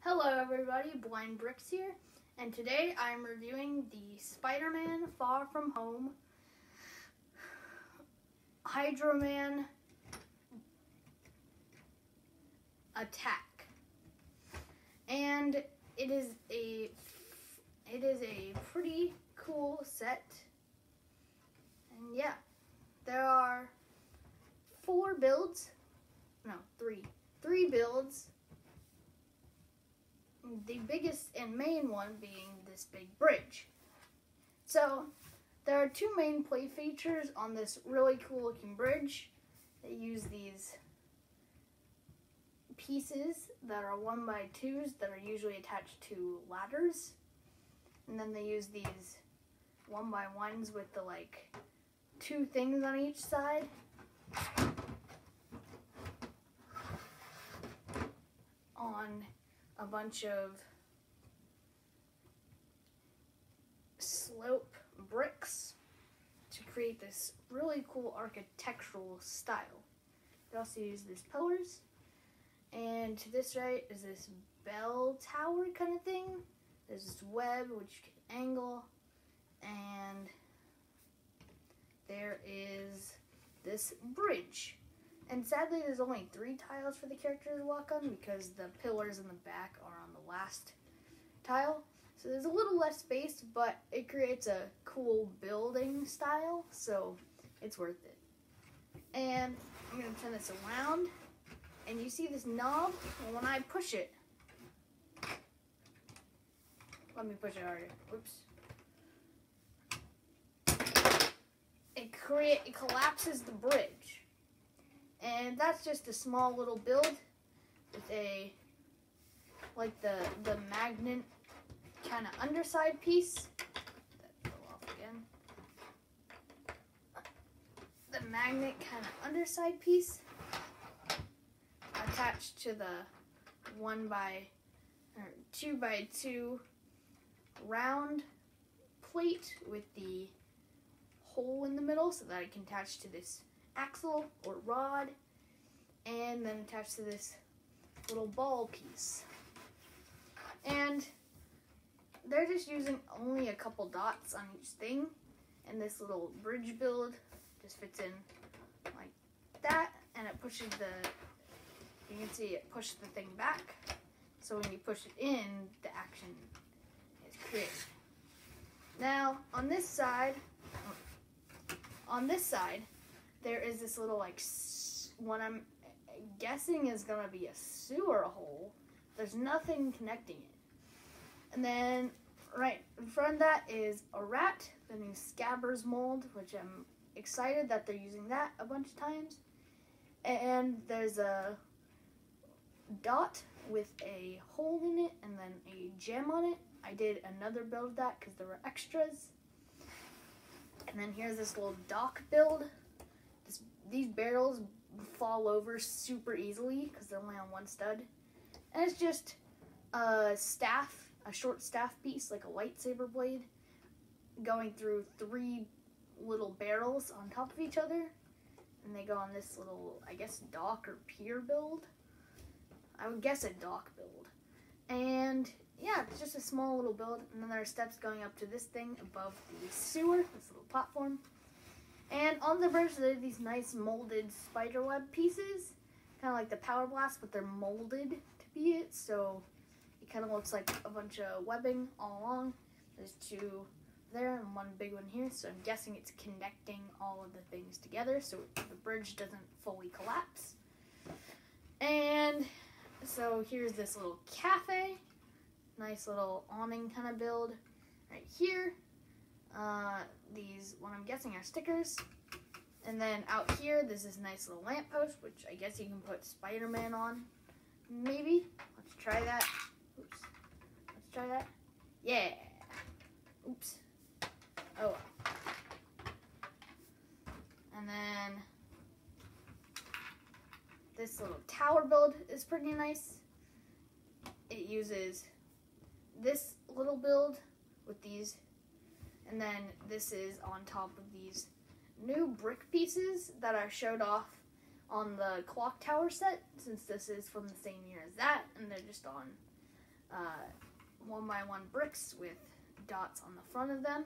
Hello everybody, Blind Bricks here, and today I'm reviewing the Spider-Man Far From Home Hydroman Attack. And it is a pretty cool set. And yeah, there are three builds. The biggest and main one being this big bridge. So there are two main play features on this really cool looking bridge. They use these pieces that are 1x2s that are usually attached to ladders, and then they use these 1x1s with the two things on each side. On a bunch of slope bricks to create this really cool architectural style. They also use these pillars, and to this right is this bell tower kind of thing. There's this web which you can angle, and there is this bridge. And sadly, there's only 3 tiles for the character to walk on because the pillars in the back are on the last tile. So there's a little less space, but it creates a cool building style, so it's worth it. And I'm going to turn this around, and you see this knob? And when I push it, let me push it harder. Oops. It collapses the bridge. And that's just a small little build with the magnet kind of underside piece. That fell off again. The magnet kind of underside piece attached to the 2x2 round plate with the hole in the middle so that it can attach to this axle or rod, and then attached to this little ball piece. And they're just using only a couple dots on each thing, and this little bridge build just fits in like that, and it pushes you can see it pushed the thing back, so when you push it in, the action is created. Now on this side, there is this little what I'm guessing is gonna be a sewer hole. There's nothing connecting it. And then right in front of that is a rat, the new Scabbers mold, which I'm excited that they're using that a bunch of times. And there's a dot with a hole in it and then a gem on it. I did another build of that because there were extras. And then here's this little dock build. These barrels fall over super easily because they're only on one stud. And it's just a short staff piece, like a lightsaber blade, going through 3 little barrels on top of each other. And they go on this little, I guess, dock or pier build. I would guess a dock build. And yeah, it's just a small little build. And then there are steps going up to this thing above the sewer, this little platform. And on the bridge, there are these nice molded spiderweb pieces, kind of like the Power Blast, but they're molded to be it, so it kind of looks like a bunch of webbing all along. There's 2 there and 1 big one here, so I'm guessing it's connecting all of the things together so the bridge doesn't fully collapse. And so here's this little cafe, nice little awning kind of build right here. These, what I'm guessing, are stickers. And then out here, there's this nice little lamppost, which I guess you can put Spider-Man on. Maybe. Let's try that. Oops. Let's try that. Yeah. Oops. Oh well. And then this little tower build is pretty nice. It uses this little build with these. And then this is on top of these new brick pieces that I showed off on the clock tower set, since this is from the same year as that, and they're just on 1x1 bricks with dots on the front of them.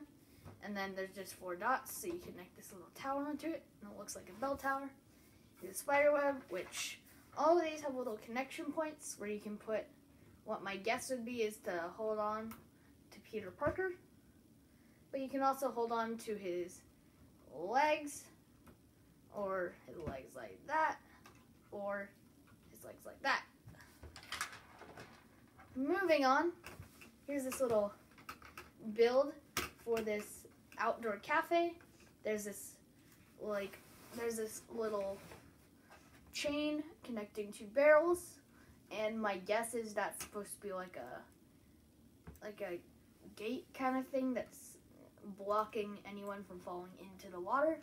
And then there's just 4 dots, so you connect this little tower onto it, and it looks like a bell tower. There's a spider web, which all of these have little connection points where you can put what my guess would be is to hold on to Peter Parker. But you can also hold on to his legs, or his legs like that, or his legs like that. Moving on, here's this little build for this outdoor cafe. There's this little chain connecting 2 barrels, and my guess is that's supposed to be like a gate kind of thing that's blocking anyone from falling into the water.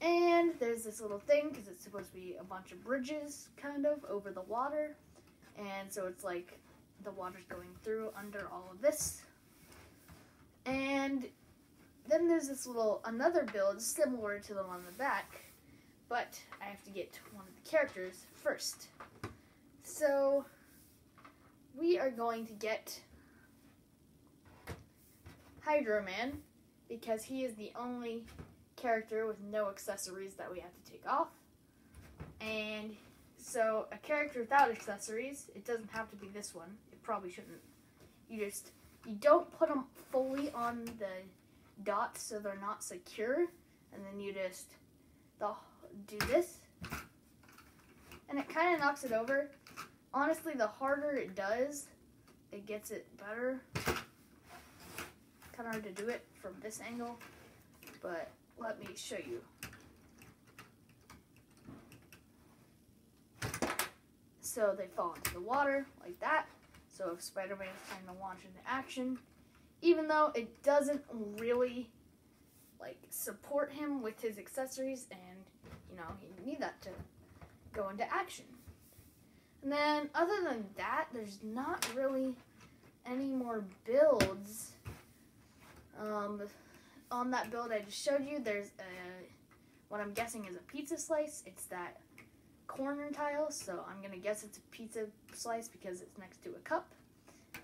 And there's this little thing because it's supposed to be a bunch of bridges kind of over the water, and so it's like the water's going through under all of this. And then there's this another build similar to the one on the back, but I have to get one of the characters first. So we are going to get Hydroman because he is the only character with no accessories that we have to take off. And so a character without accessories, it doesn't have to be this one. It probably shouldn't. You don't put them fully on the dots so they're not secure, and then you just do this, and it kind of knocks it over. Honestly, the harder it does, it gets it better. Kind of hard to do it from this angle, but let me show you. So they fall into the water like that. So if Spider-Man is trying to launch into action, even though it doesn't really support him with his accessories, and you need that to go into action. And then other than that, there's not really any more builds. On that build I just showed you, there's what I'm guessing is a pizza slice. It's that corner tile, so I'm gonna guess it's a pizza slice because it's next to a cup.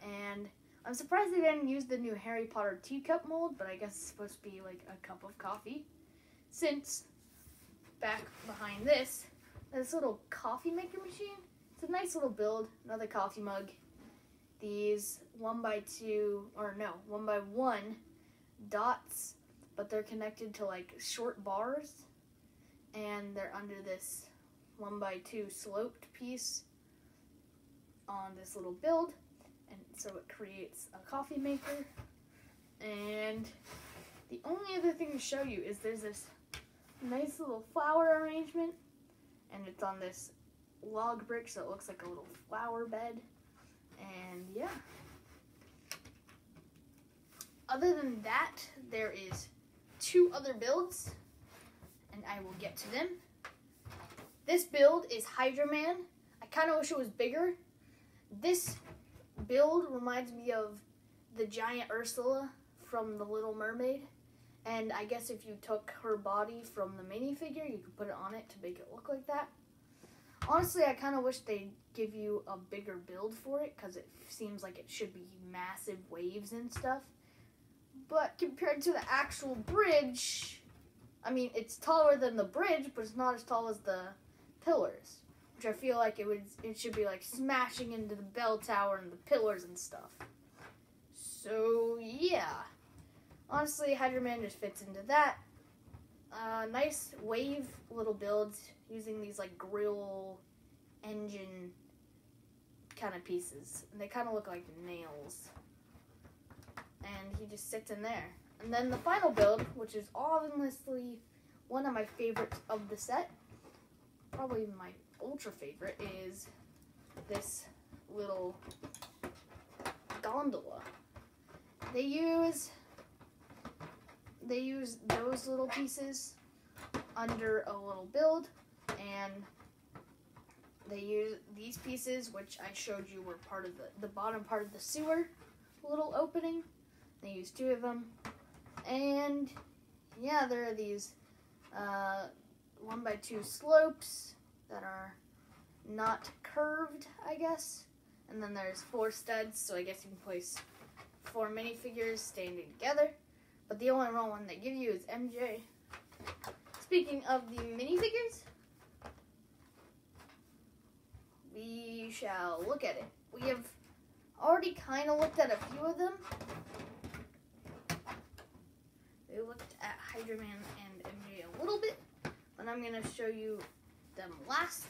And I'm surprised they didn't use the new Harry Potter teacup mold, but I guess it's supposed to be like a cup of coffee. Since back behind this little coffee maker machine. It's a nice little build, another coffee mug. These 1x1 dots, but they're connected to short bars, and they're under this 1x2 sloped piece on this little build, and so it creates a coffee maker. And the only other thing to show you is there's this nice little flower arrangement, and it's on this log brick, so it looks like a little flower bed. And yeah, other than that, there is 2 other builds, and I will get to them. This build is Hydroman. I kind of wish it was bigger. This build reminds me of the giant Ursula from The Little Mermaid. And I guess if you took her body from the minifigure, you could put it on it to make it look like that. Honestly, I kind of wish they'd give you a bigger build for it, because it seems like it should be massive waves and stuff. But compared to the actual bridge, I mean, it's taller than the bridge, but it's not as tall as the pillars, which I feel like it should be smashing into the bell tower and the pillars and stuff. So yeah, honestly, Hydroman just fits into that. Nice wave little builds using these grill engine kind of pieces, and they kind of look like nails. And he just sits in there. And then the final build, which is honestly one of my favorites of the set, probably my ultra favorite, is this little gondola. They use those little pieces under a little build, and they use these pieces, which I showed you were part of the bottom part of the sewer little opening. They use 2 of them, and yeah, there are these 1x2 slopes that are not curved, I guess. And then there's 4 studs, so I guess you can place 4 minifigures standing together. But the only real one they give you is MJ. Speaking of the minifigures, we shall look at it. We have already kind of looked at a few of them. We looked at Hydroman and MJ a little bit, but I'm going to show you them last.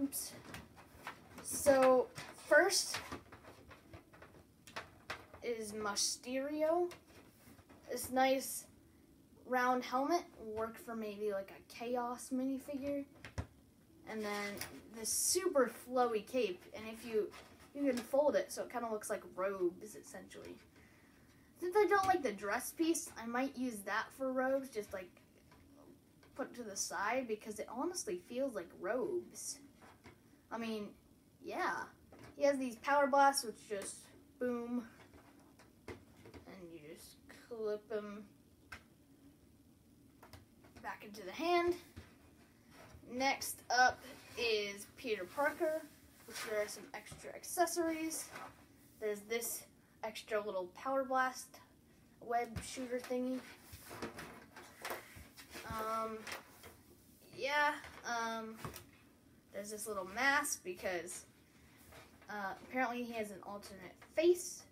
Oops. So, first is Mysterio. This nice round helmet will work for maybe like a Chaos minifigure. And then this super flowy cape, and if you can fold it so it kind of looks like robes, essentially. Since I don't like the dress piece, I might use that for robes, just like put to the side, because it honestly feels like robes. I mean, yeah. He has these power blasts, which just boom, and you just clip them back into the hand. Next up is Peter Parker, which there are some extra accessories. There's this extra little power blast web shooter thingy. There's this little mask because apparently he has an alternate face.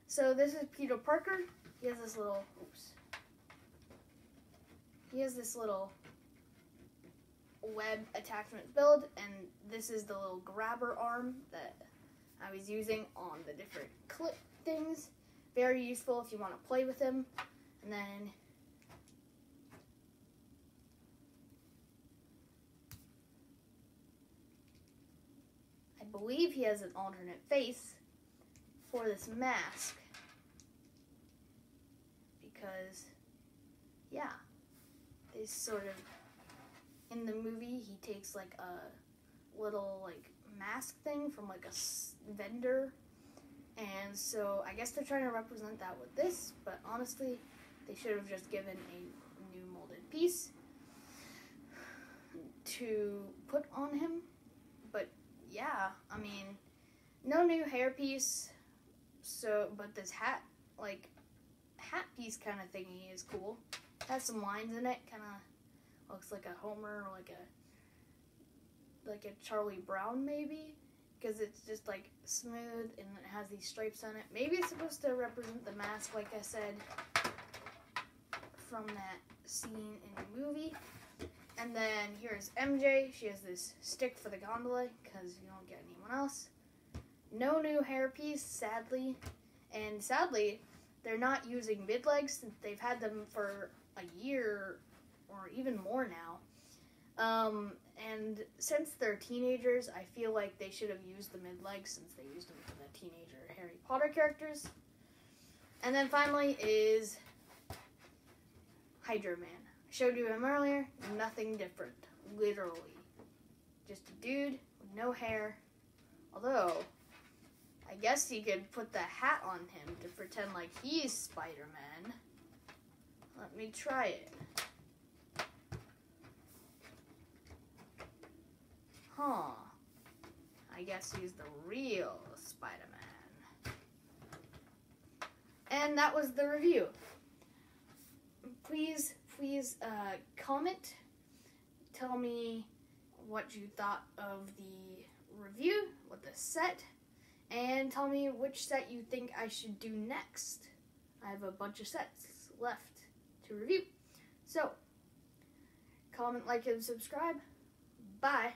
So this is Peter Parker. He has this little, web attachment build, and this is the little grabber arm that I was using on the different clip things. Very useful if you want to play with him. And then I believe he has an alternate face for this mask, because yeah, this sort of, in the movie, he takes like a little like mask thing from like a vendor, and so I guess they're trying to represent that with this, but honestly, they should have just given a new molded piece to put on him. But yeah, I mean, no new hairpiece, so, but this hat piece kind of thingy is cool. It has some lines in it, kind of looks like a Homer, or like a Charlie Brown maybe, because it's just like smooth and it has these stripes on it. Maybe it's supposed to represent the mask, like I said, from that scene in the movie. And then here's MJ. She has this stick for the gondola because you don't get anyone else. No new hairpiece, sadly. And sadly, they're not using mid-legs since they've had them for a year or even more now. And since they're teenagers, I feel like they should have used the mid-legs since they used them for the teenager Harry Potter characters. And then finally is Hydroman. I showed you him earlier. Nothing different. Literally. Just a dude with no hair. Although, I guess you could put the hat on him to pretend like he's Spider-Man. Let me try it. Huh. I guess he's the real Spider-Man. And that was the review. Please comment. Tell me what you thought of the review, with the set, and tell me which set you think I should do next. I have a bunch of sets left to review. So, comment, like, and subscribe. Bye.